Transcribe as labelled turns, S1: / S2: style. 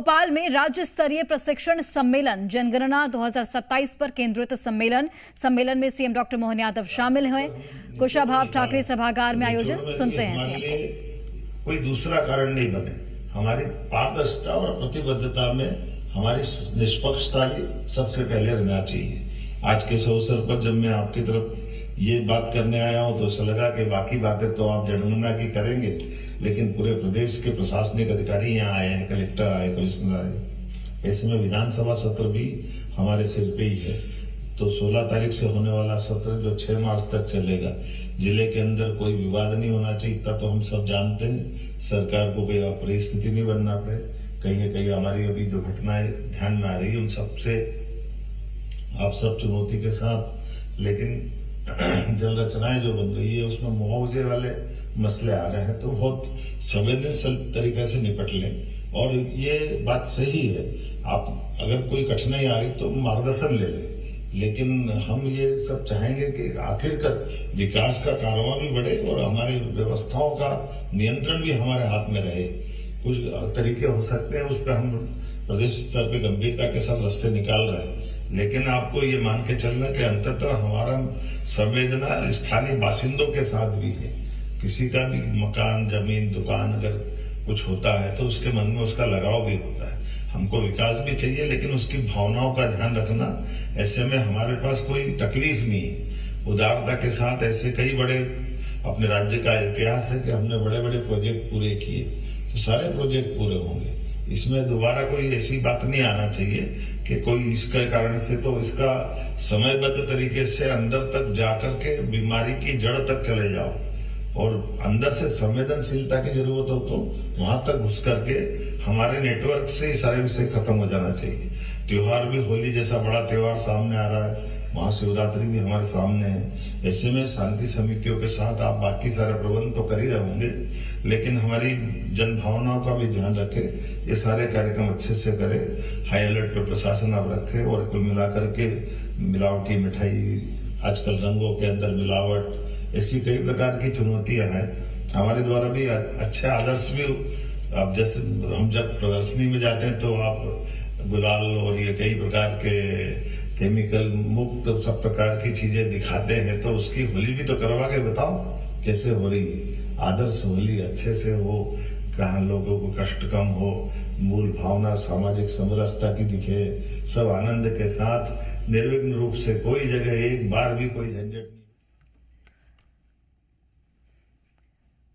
S1: भोपाल में राज्य स्तरीय प्रशिक्षण सम्मेलन जनगणना 2027 पर केंद्रित सम्मेलन में सीएम डॉक्टर मोहन यादव शामिल हुए। कुशाभाव ठाकरे सभागार में आयोजन सुनते हैं सीएम को।
S2: कोई दूसरा कारण नहीं बने, हमारी पारदर्शिता और प्रतिबद्धता में हमारी निष्पक्षता सबसे पहले रहना चाहिए। आज के इस अवसर पर जब मैं आपकी तरफ ये बात करने आया हूं तो ऐसा लगा कि बाकी बातें तो आप जनगणना की करेंगे, लेकिन पूरे प्रदेश के प्रशासनिक अधिकारी यहाँ आए हैं, कलेक्टर आए, कमिश्नर आए। ऐसे में विधानसभा सत्र भी हमारे सिर पे ही है। तो 16 तारीख से होने वाला सत्र जो 6 मार्च तक चलेगा, जिले के अंदर कोई विवाद नहीं होना चाहिए। इतना तो हम सब जानते हैं, सरकार को कोई अपरिस्थिति नहीं बनना पड़े। कहीं न कहीं हमारी अभी जो घटनाएं ध्यान में आ रही है उन सबसे आप सब चुनौती के साथ, लेकिन जल रचनाएं जो बन रही है उसमें मुआवजे वाले मसले आ रहे हैं, तो बहुत संवेदनशील तरीके से निपट लें। और ये बात सही है, आप अगर कोई कठिनाई आ रही तो मार्गदर्शन ले लें, लेकिन हम ये सब चाहेंगे कि आखिरकार विकास का कारवां भी बढ़े और हमारी व्यवस्थाओं का नियंत्रण भी हमारे हाथ में रहे। कुछ तरीके हो सकते हैं, उस पर हम प्रदेश स्तर पे गंभीरता के साथ रास्ते निकाल रहे हैं, लेकिन आपको ये मान के चलना कि अंततः हमारा संवेदना स्थानीय बाशिंदों के साथ भी है। किसी का भी मकान, जमीन, दुकान अगर कुछ होता है तो उसके मन में उसका लगाव भी होता है। हमको विकास भी चाहिए, लेकिन उसकी भावनाओं का ध्यान रखना। ऐसे में हमारे पास कोई तकलीफ नहीं है। उदारता के साथ ऐसे कई बड़े अपने राज्य का इतिहास है कि हमने बड़े बड़े प्रोजेक्ट पूरे किए, तो सारे प्रोजेक्ट पूरे होंगे। इसमें दोबारा कोई ऐसी बात नहीं आना चाहिए कि कोई इसके कारण से, तो इसका समयबद्ध तरीके से अंदर तक जाकर के बीमारी की जड़ तक चले जाओ और अंदर से संवेदनशीलता की जरूरत हो तो वहां तक घुस करके हमारे नेटवर्क से सारे विषय खत्म हो जाना चाहिए। त्योहार भी, होली जैसा बड़ा त्योहार सामने आ रहा है, महाशिवरात्रि भी हमारे सामने है। ऐसे में शांति समितियों के साथ आप बाकी सारे प्रबंध तो कर ही रहेंगे, लेकिन हमारी जन भावनाओं का भी ध्यान रखें। ये सारे कार्यक्रम अच्छे से करें, हाई अलर्ट पे प्रशासन आप रखे। और कुल मिलाकर के मिलावटी मिठाई, आजकल रंगों के अंदर मिलावट, ऐसी कई प्रकार की चुनौतियां हैं। हमारे द्वारा भी अच्छे आदर्श भी, अब जैसे हम जब प्रदर्शनी में जाते हैं तो आप गुलाल और ये कई प्रकार के केमिकल मुक्त सब प्रकार की चीजें दिखाते हैं, तो उसकी होली भी तो करवा के बताओ कैसे हो रही है। आदर्श होली अच्छे से हो, कहाँ लोगों को कष्ट कम हो, मूल भावना सामाजिक समरसता की दिखे, सब आनंद के साथ निर्विघ्न रूप से, कोई जगह एक बार भी कोई झंझट नहीं।